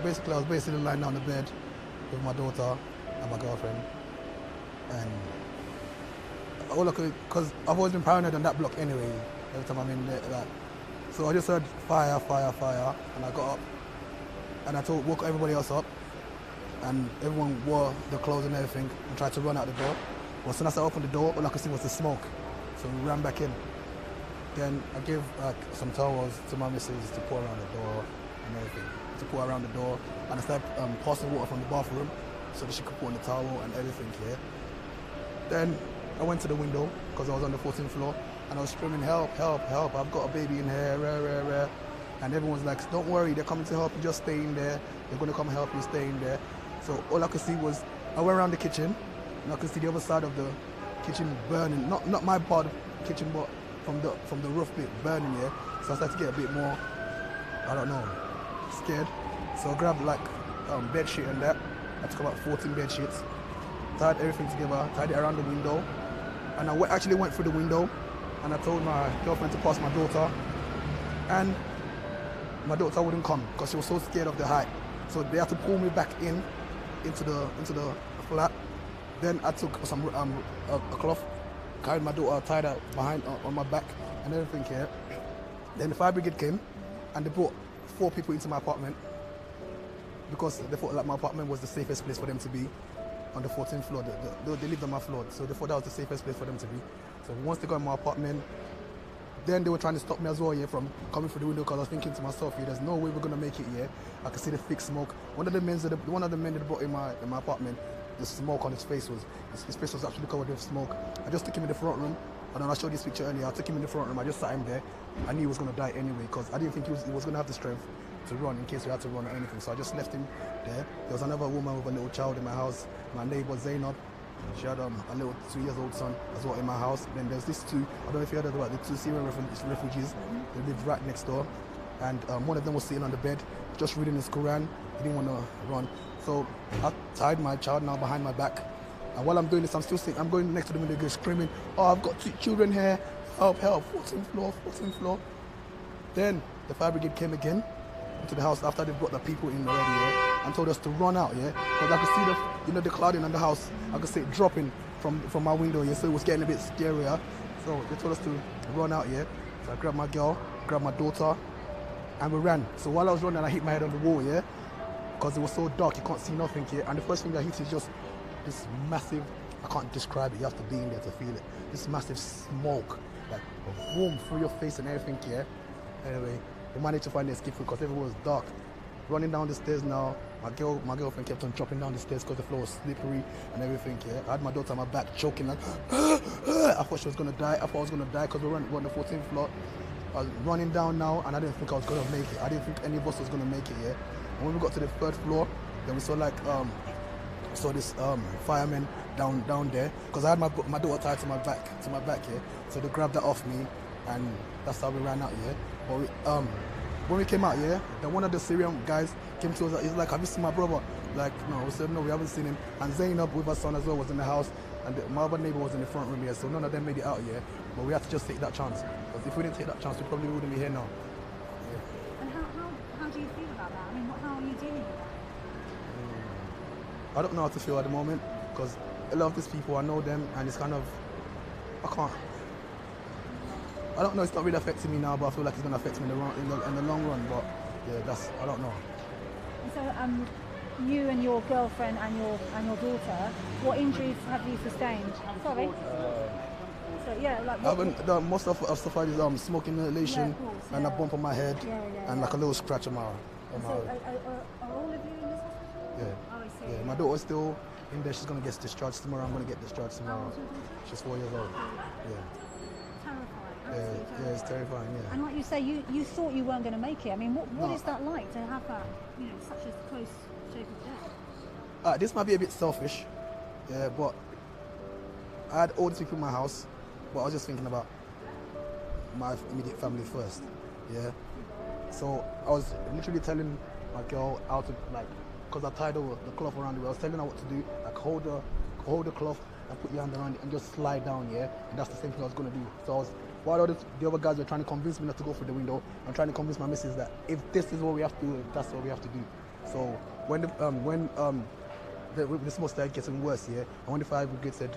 Basically, I was basically lying down the bed with my daughter and my girlfriend, and all I could, because I've always been paranoid on that block anyway. Every time I'm in there, like, so I just heard fire, fire, fire, and I got up and woke everybody else up, and everyone wore their clothes and everything and tried to run out the door. Well, as soon as I opened the door, all I could see was the smoke, so we ran back in. Then I gave some towels to my missus to pour around the door and everything, to pour around the door, and I started passing water from the bathroom so that she could put on the towel and everything here. Then I went to the window because I was on the 14th floor and I was screaming, help, help, help, I've got a baby in here, rah, rah, rah. And everyone's like, don't worry, they're coming to help you, just stay in there. They're going to come help you, stay in there. So all I could see was, I went around the kitchen and I could see the other side of the kitchen burning, not my part of the kitchen, but from the roof bit burning here. So I started to get a bit more, I don't know, scared. So I grabbed like bed sheet and that. I took about 14 bed sheets, tied everything together, tied it around the window, and I actually went through the window and I told my girlfriend to pass my daughter, and my daughter wouldn't come because she was so scared of the height. So they had to pull me back into the flat. Then I took some a cloth, carried my daughter, tied her behind on my back and everything here. Then the fire brigade came and they brought 4 people into my apartment because they thought like my apartment was the safest place for them to be on the 14th floor. They lived on my floor, so they thought that was the safest place for them to be. So once they got in my apartment, then they were trying to stop me as well, yeah, from coming through the window because I was thinking to myself, yeah, there's no way we're gonna make it here. I could see the thick smoke. One of the men that brought in my apartment, the smoke on his face was actually covered with smoke. I just took him in the front room, and then I showed this picture earlier. I took him in the front room. I just sat him there. I knew he was gonna die anyway because I didn't think he was gonna have the strength to run in case we had to run or anything. So I just left him there. There was another woman with a little child in my house. My neighbor Zainab. She had a little 2-year-old son as well in my house. Then there's these 2, I don't know if you heard about the 2 Syrian refugees. They lived right next door. And one of them was sitting on the bed, just reading his Quran. He didn't want to run. So I tied my child now behind my back. And while I'm doing this, I'm still sitting, I'm going next to the window screaming, oh, I've got 2 children here, help, help, 14th floor, 14th floor. Then the fire brigade came again into the house after they brought the people in already, yeah, and told us to run out, yeah, because I could see the clouding on the house. I could see it dropping from my window, yeah, so it was getting a bit scarier. So they told us to run out, yeah. So I grabbed my girl, grabbed my daughter, and we ran. So while I was running, I hit my head on the wall, yeah, because it was so dark, you can't see nothing, yeah. And the first thing I hit is just this massive, I can't describe it, you have to be in there to feel it. This massive smoke, like boom, through your face and everything, yeah. Anyway, we managed to find the escape route because everyone was dark. Running down the stairs now, my girlfriend kept on dropping down the stairs because the floor was slippery and everything, yeah. I had my daughter on my back choking like, I thought she was gonna die. I thought I was gonna die because we were on the 14th floor. I was running down now and I didn't think I was gonna make it. I didn't think any of us was gonna make it, yeah. And when we got to the 3rd floor, then we saw like, this fireman down there because I had my daughter tied to my back, yeah. So they grabbed that off me and that's how we ran out, yeah. But when we came out, yeah, then one of the Syrian guys came to us. He's like, have you seen my brother? Like, no. We said, no, we haven't seen him. And Zainab with her son as well was in the house, and my other neighbor was in the front room here, so none of them made it out, yeah. But we had to just take that chance, because if we didn't take that chance, we probably wouldn't be here now. Yeah. And how do you feel about that? I mean, how are you dealing with that? I don't know how to feel at the moment, because a lot of these people, I know them, and it's kind of, I don't know, it's not really affecting me now, but I feel like it's going to affect me in the long run, but yeah, I don't know. And so, you and your girlfriend and your daughter, what injuries have you sustained? Sorry? So, yeah, like... most of us suffered is smoking inhalation, and a bump on my head, and like a little scratch on my So, are all of you in this hospital? Yeah. Oh, I see. Yeah, my daughter's still in there. She's going to get discharged tomorrow. I'm going to get discharged tomorrow. She's 4 years old. Yeah. Yeah, it's terrifying, yeah. And like you say, you thought you weren't going to make it. I mean, what is that like to have that, such a close shave of death? This might be a bit selfish, yeah, but I had all these people in my house, but I was just thinking about my immediate family first, yeah. So I was literally telling my girl how to, like, because I tied the cloth around it, I was telling her what to do, like hold the cloth and put your hand around it and just slide down, yeah. And that's the same thing I was going to do. So while the other guys were trying to convince me not to go through the window, I'm trying to convince my missus that if this is what we have to do, that's what we have to do. So when the smoke started getting worse, yeah, and when the fire brigade said,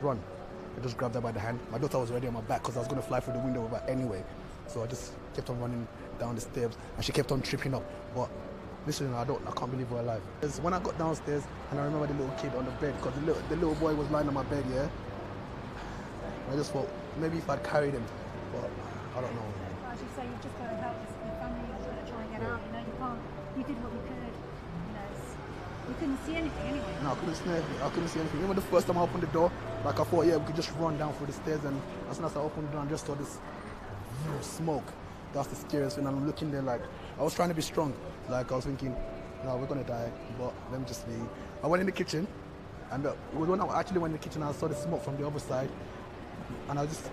run, I just grabbed her by the hand. My daughter was already on my back because I was going to fly through the window with her anyway. So I just kept on running down the stairs and she kept on tripping up. But listen, I can't believe we're alive. Because when I got downstairs and I remember the little kid on the bed, because the little boy was lying on my bed, yeah. I just thought maybe if I'd carried him, but I don't know. As you say, you've just got to help the family, you've got to try and get out, you know, you did what you could, you know, you couldn't see anything anyway. No, I couldn't see anything. Even the first time I opened the door, like I thought, yeah, we could just run down through the stairs, and as soon as I opened the door, I just saw this smoke. That's the scariest thing, and I'm looking there like, I was trying to be strong, like I was thinking, no, we're gonna die, but let me just leave. I went in the kitchen, and when I actually went in the kitchen, I saw the smoke from the other side, and I just